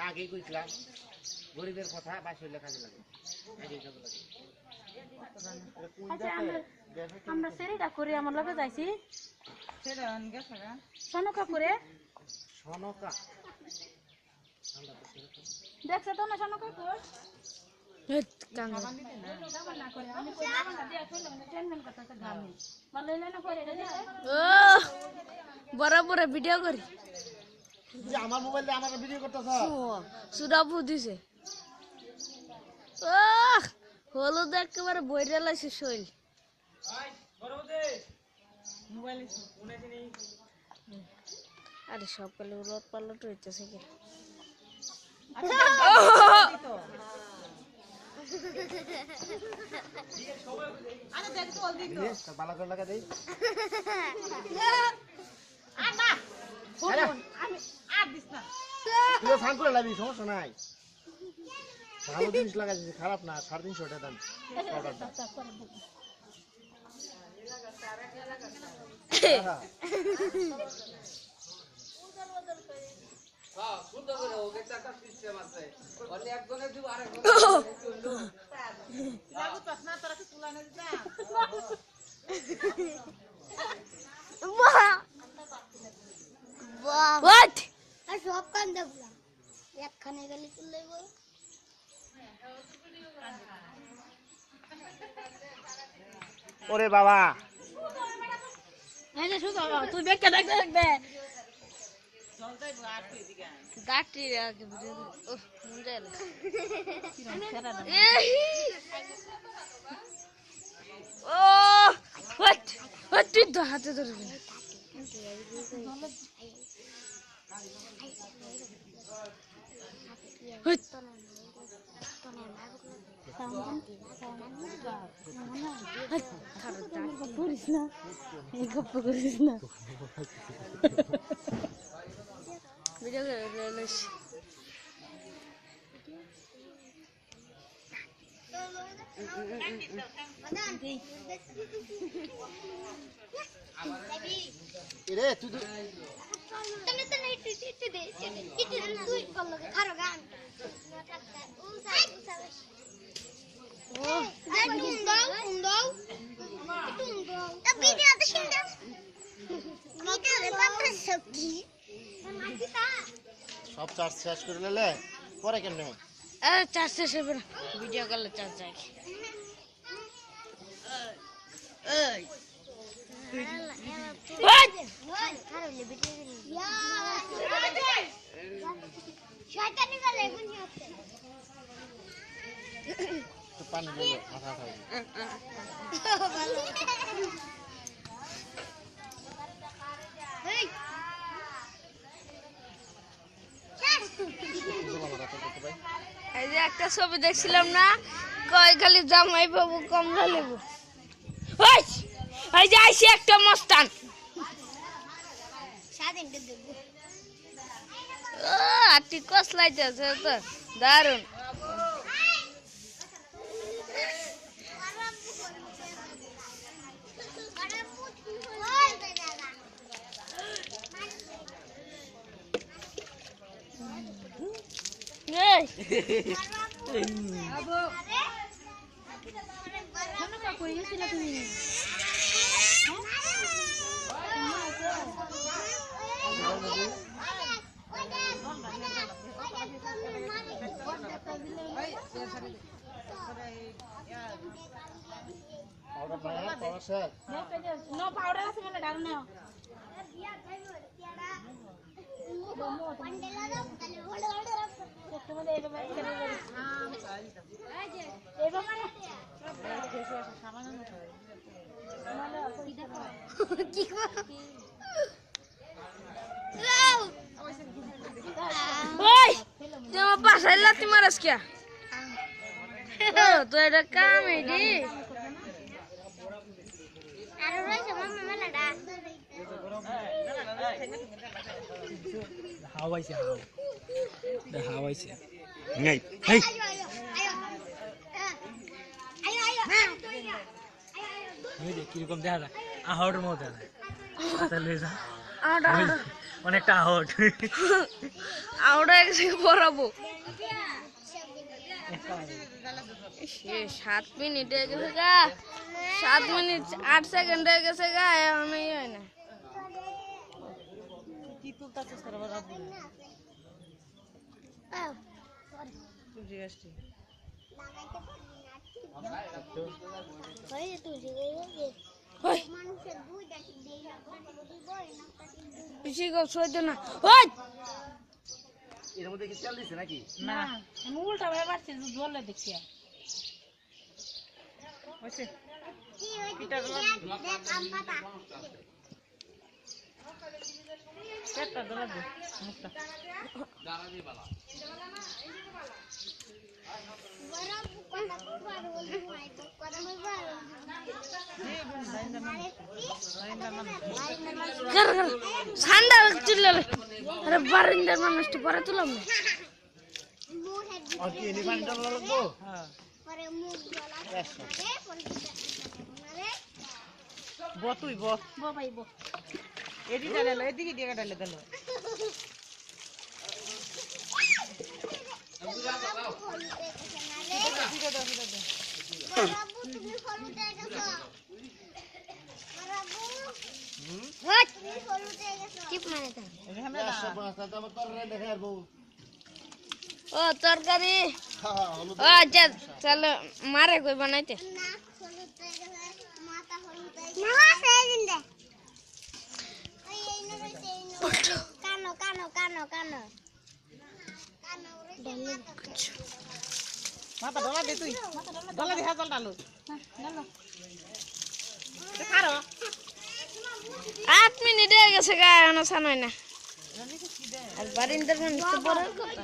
আগেই কইছিলাম গরিবের কথা বাসলে কাজে লাগে আমরা সেরিটা করে আমার লগে যাইছি সনকা করে সনকা দেখছ তো না সনকা করে বরাবর ভিডিও করি আমার মোবাইল দিয়ে আমার ভিডিও করতেছ সুরাবু দিছে হলুদ একেবারে বইরে লাইছে শৈল আরে সকালে উলট পালট হইতেছে কি বালা করে লাগা দেই তুই ফান করে লাগবি সমস্যা নাই ভালো জিনিস লাগাইছিস খারাপ না 350 টাকা দাম সব কান দেখলাম একখানে গেলে তুললে ওরে বাবা তুই দেখে দেখবে দেখবে গাটি ও তুই তো হাতে ধরবি করিস না এই গপ্প করিস না ভিডিও এরে তুই তো তুমি তো নাই তুই দে তুই কল লাগে খারো গান ও উন্দাও ভিডিও তো শুনদাও ভিডিও বাবা সকি সব চার্জ শেষ করে নিলে পরে কেমনে চার্জ শেষ হবে না ভিডিও করলে চার্জ যায় শয়তানি গলে গুনি হচ্ছে তো পানি দিলে মাথা খাবে ভালো এই এই যে একটা ছবি দেখছিলাম না কয় খালি জামাই বাবু কমলা লেবু এই যে আইসি একটা মস্তান স্বাধীনটা দেবো আটি কসলাইতেছে তো দারুন নো পাউডার আছে মানে ডাল নাও তোমার বাসায় লাথি মারাস কে তো এটা কাম এডি আরে রইছে মামা মেলাডা হাওয়াইছে হাওয়াইছে নাই হেই কিরকম দেখা যায় আহর মতো হাতে লয়ে যা অনেকটা আউট আমরা একসাথে পড়াবো 7 মিনিট হয়ে গেছে গা 7 মিনিট 8 সেকেন্ড হয়ে গেছে গা এখন এই হয় না কি তুলতাছিস তোর বাবা তুই আসছিস ওই মানুষের দুই ডাকি দেই না বেশি গো সহ্য না ওই এর মধ্যে কি তেল দিছে নাকি না আমি উল্টা ভাবে পারছি জলে দেখিয়া হইছে কি হইছে দেখ আম পাতা পেটটা দলা দে মুখটা বড় কথা পারবো না কথা বলবো কর কর ঠান্ডা চুলালে আরে বারিন্দার মানুষটা পরে তুলাম না মুখে আর কি এনে পানি ডালা লাগবো হ্যাঁ পরে মুখ গলা আরে পরে আরে ব তুই ব বাবাই বো এদিকে ডালে এদিকে দিয়ে ডালে দিল বাবু তুমি হলুদে গেছো বাবু তুমি হলুদে গেছো টিপ মারে দাও এখানে একশো পাঁচ তো আমার তরকারি দেখে আর বউ ও তরকারি হলুদ ও আচ্ছা চলো মারে কই বানাইতে না হলুদে গেছে মাথা হলুদে না সেই দিন দে ওই এই নো রইছে এই নো কানো কানো কানো কানো কানো রইছে মাথা ডলা দে তুই ডলা দে হাজাল ডালো ডালো খারো 8 মিনিট হয়ে গেছে গা এখনো ছানাই না আর বারিন্দার মানুষ তো পরের কথা